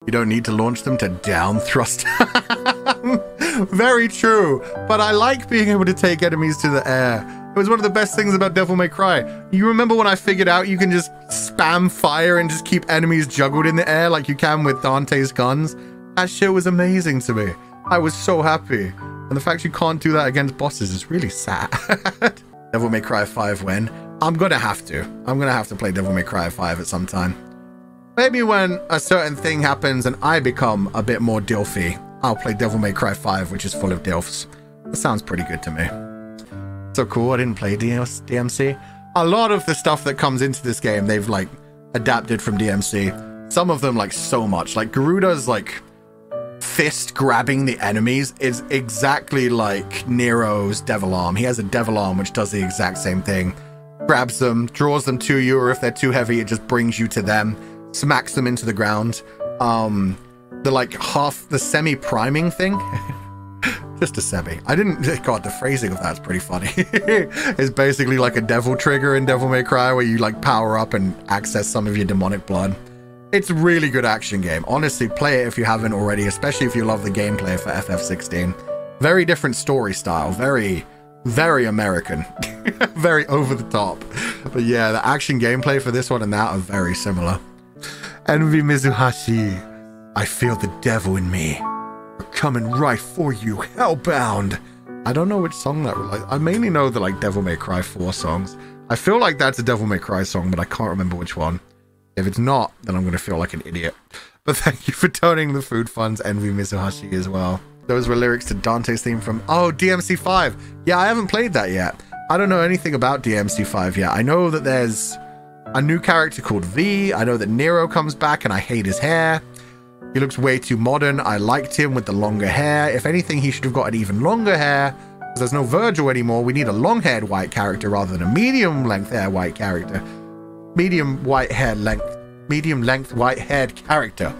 You don't need to launch them to down thrust. Very true. But I like being able to take enemies to the air. It was one of the best things about Devil May Cry. You remember when I figured out you can just spam fire and just keep enemies juggled in the air like you can with Dante's guns? That shit was amazing to me. I was so happy. And the fact you can't do that against bosses is really sad. Devil May Cry 5 when? I'm gonna have to. I'm gonna have to play Devil May Cry 5 at some time. Maybe when a certain thing happens and I become a bit more dilfy, I'll play Devil May Cry 5, which is full of dilfs. That sounds pretty good to me. So cool, I didn't play DMC. A lot of the stuff that comes into this game, they've like adapted from DMC. Some of them like so much. Like Garuda's like fist grabbing the enemies is exactly like Nero's devil arm. He has a devil arm which does the exact same thing. Grabs them, draws them to you, or if they're too heavy, it just brings you to them. Smacks them into the ground. The like the semi-priming thing. Just a semi. God, the phrasing of that's pretty funny. It's basically like a devil trigger in Devil May Cry where you like power up and access some of your demonic blood. It's a really good action game. Honestly, play it if you haven't already, especially if you love the gameplay for FF16. Very different story style. Very, very American. Very over the top. But yeah, the action gameplay for this one and that are very similar. Envy Mizuhashi. I feel the devil in me. We're coming right for you, hellbound. I don't know which song that was. I mainly know the like Devil May Cry 4 songs. I feel like that's a Devil May Cry song, but I can't remember which one. If it's not, then I'm going to feel like an idiot. But thank you for donating the food funds, Envy Mizuhashi, as well. Those were lyrics to Dante's theme from, oh, DMC5. Yeah, I haven't played that yet. I don't know anything about DMC5 yet. I know that there's a new character called V. I know that Nero comes back and I hate his hair. He looks way too modern. I liked him with the longer hair. If anything, he should have got an even longer hair. Because there's no Virgil anymore. We need a long-haired white character rather than a medium-length hair white character. Medium length white-haired character.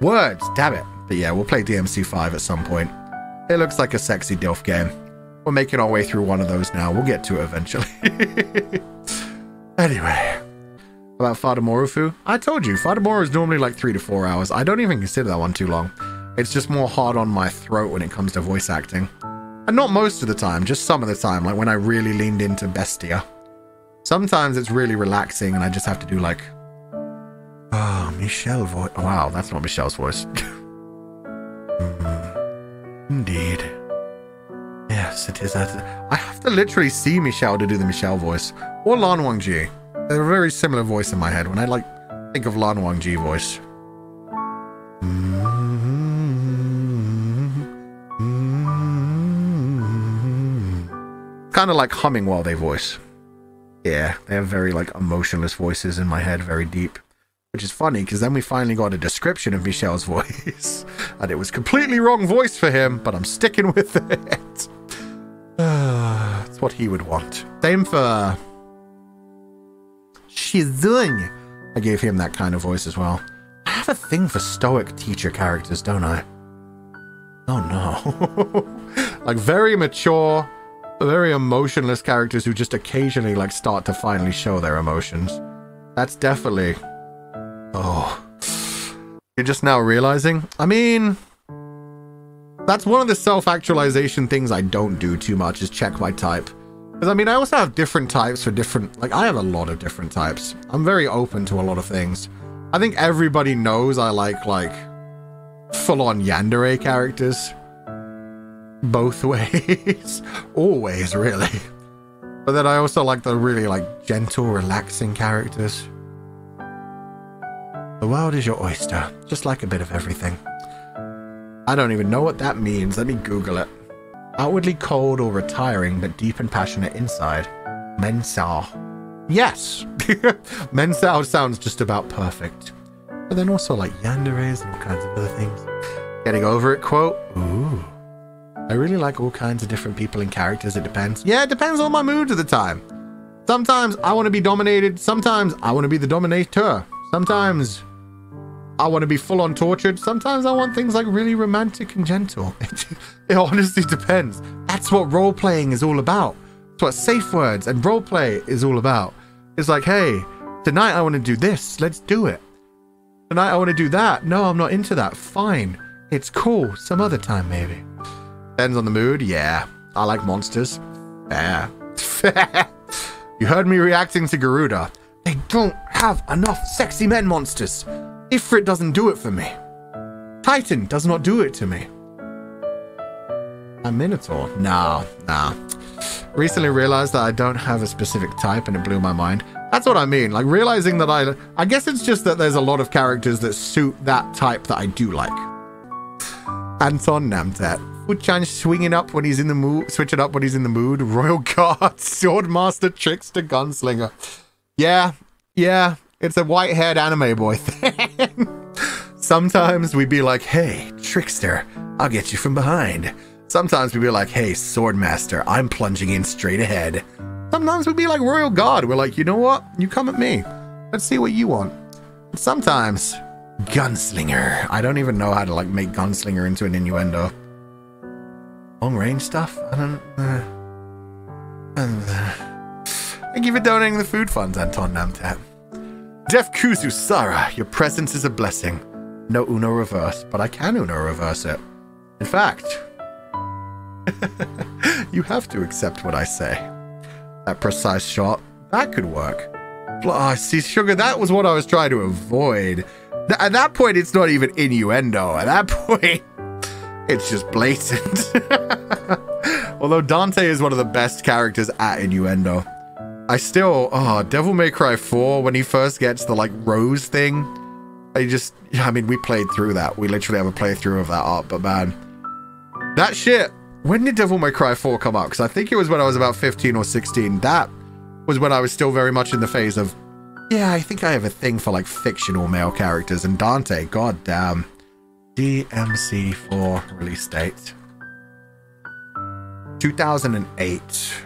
Words, damn it. But yeah, we'll play DMC5 at some point. It looks like a sexy DILF game. We're making our way through one of those now. We'll get to it eventually. Anyway. About Fata Morufu? I told you, Fata Moru is normally like 3 to 4 hours. I don't even consider that one too long. It's just more hard on my throat when it comes to voice acting. And not most of the time, just some of the time, like when I really leaned into Bestia. Sometimes it's really relaxing and I just have to do like, oh, Michelle voice. Wow, that's not Michelle's voice. Indeed. Yes, it is. I have to literally see Michelle to do the Michelle voice. Or Lan Wangji. They're a very similar voice in my head when I like think of Lan Wangji voice. Kind of like humming while they voice. Yeah, they have very like emotionless voices in my head, very deep. Which is funny because then we finally got a description of Michelle's voice. And it was completely wrong voice for him, but I'm sticking with it. It's what he would want. Same for Shizun. I gave him that kind of voice as well. I have a thing for stoic teacher characters, don't I? Oh no. Like very mature, very emotionless characters who just occasionally like start to finally show their emotions. That's definitely... Oh. You're just now realizing? I mean... That's one of the self-actualization things I don't do too much is check my type. Because I mean, I also have different types for different... Like, I have a lot of different types. I'm very open to a lot of things. I think everybody knows I like full-on yandere characters. Both ways. Always, really. But then I also like the really, like, gentle, relaxing characters. The world is your oyster. Just like a bit of everything. I don't even know what that means. Let me Google it. Outwardly cold or retiring, but deep and passionate inside. Mensao. Yes! Mensao sounds just about perfect. But then also like yanderes and all kinds of other things. Getting over it quote. Ooh. I really like all kinds of different people and characters. It depends. Yeah, it depends on my mood at the time. Sometimes I want to be dominated. Sometimes I want to be the dominator. Sometimes I want to be full-on tortured. Sometimes I want things like really romantic and gentle. It honestly depends. That's what role-playing is all about. That's what safe words and role-play is all about. It's like, hey, tonight I want to do this. Let's do it. Tonight I want to do that. No, I'm not into that. Fine. It's cool. Some other time, maybe. Depends on the mood. Yeah. I like monsters. Fair. Fair. You heard me reacting to Garuda. They don't have enough sexy men monsters. Ifrit doesn't do it for me. Titan does not do it to me. A Minotaur? Nah. Recently realized that I don't have a specific type and it blew my mind. That's what I mean. Like realizing that I guess it's just that there's a lot of characters that suit that type that I do like. Anton Namtet. Fuchan swinging up when he's in the mood. Switching up when he's in the mood. Royal Guard. Swordmaster. Trickster. Gunslinger. Yeah. It's a white-haired anime boy thing. Sometimes we'd be like, hey, Trickster, I'll get you from behind. Sometimes we'd be like, hey, Swordmaster, I'm plunging in straight ahead. Sometimes we'd be like Royal Guard. We're like, you know what? You come at me. Let's see what you want. And sometimes, Gunslinger. I don't even know how to like make Gunslinger into an innuendo. Long range stuff? I don't... Thank you for donating the food funds, Anton Namtat. Def Kuzu Sara, your presence is a blessing. No Uno reverse, but I can Uno reverse it. In fact, you have to accept what I say. That precise shot, that could work. Oh, see, Sugar, that was what I was trying to avoid. At that point, it's not even innuendo. At that point, it's just blatant. Although Dante is one of the best characters at innuendo. I still, Devil May Cry 4, when he first gets the, like, rose thing, I mean, we played through that. We literally have a playthrough of that art, but man, that shit, when did Devil May Cry 4 come out? Because I think it was when I was about 15 or 16. That was when I was still very much in the phase of, yeah, I think I have a thing for, like, fictional male characters, and Dante, goddamn. DMC4 release date. 2008.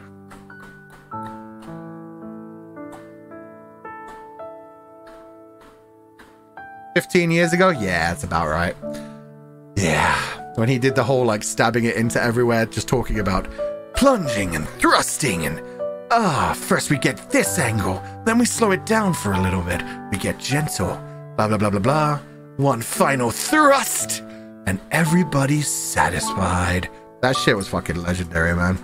15 years ago? Yeah, that's about right. Yeah. When he did the whole, like, stabbing it into everywhere, just talking about plunging and thrusting and, first we get this angle, then we slow it down for a little bit. We get gentle, blah, blah, blah, blah, blah. One final thrust, and everybody's satisfied. That shit was fucking legendary, man.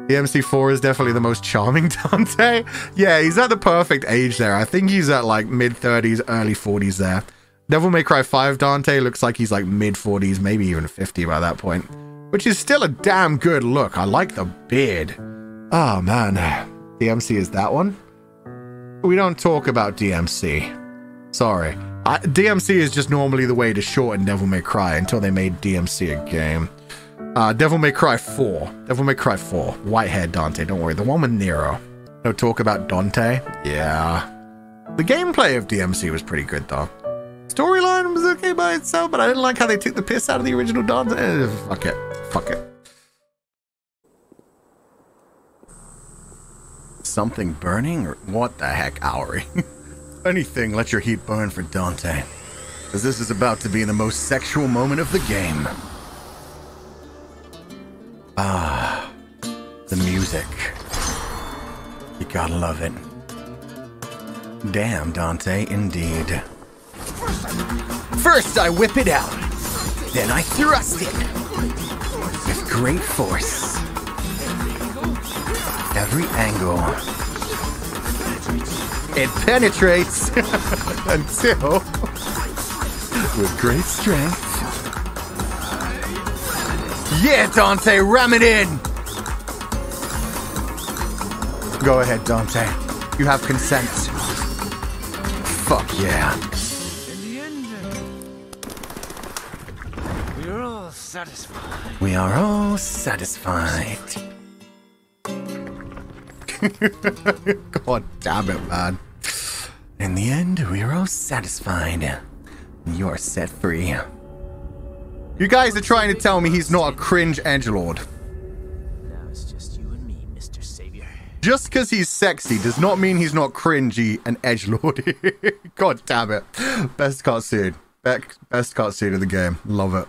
DMC4 is definitely the most charming Dante. Yeah, he's at the perfect age there. I think he's at like mid-30s, early 40s there. Devil May Cry 5 Dante looks like he's like mid-40s, maybe even 50 by that point. Which is still a damn good look. I like the beard. Oh, man. DMC is that one? We don't talk about DMC. Sorry. DMC is just normally the way to shorten Devil May Cry until they made DMC a game. Devil May Cry 4. Devil May Cry 4. White-haired Dante, don't worry. The one with Nero. No talk about Dante? Yeah. The gameplay of DMC was pretty good, though. Storyline was okay by itself, but I didn't like how they took the piss out of the original Dante. Fuck it. Fuck it. Something burning? Or what the heck, Auri? Anything, let your heat burn for Dante. Because this is about to be the most sexual moment of the game. Ah, the music. You gotta love it. Damn, Dante, indeed. First I whip it out, then I thrust it. With great force. Every angle. It penetrates until, with great strength. Yeah, Dante, ram it in! Go ahead, Dante. You have consent. Fuck yeah. In the end, we're all satisfied. We are all satisfied. God damn it, man. In the end, we are all satisfied. You are set free. You guys are trying to tell me he's not a cringe edgelord. Now it's just you and me, Mr. Savior. Just because he's sexy does not mean he's not cringy and edgelord. God damn it. Best cutscene. Best cutscene of the game. Love it.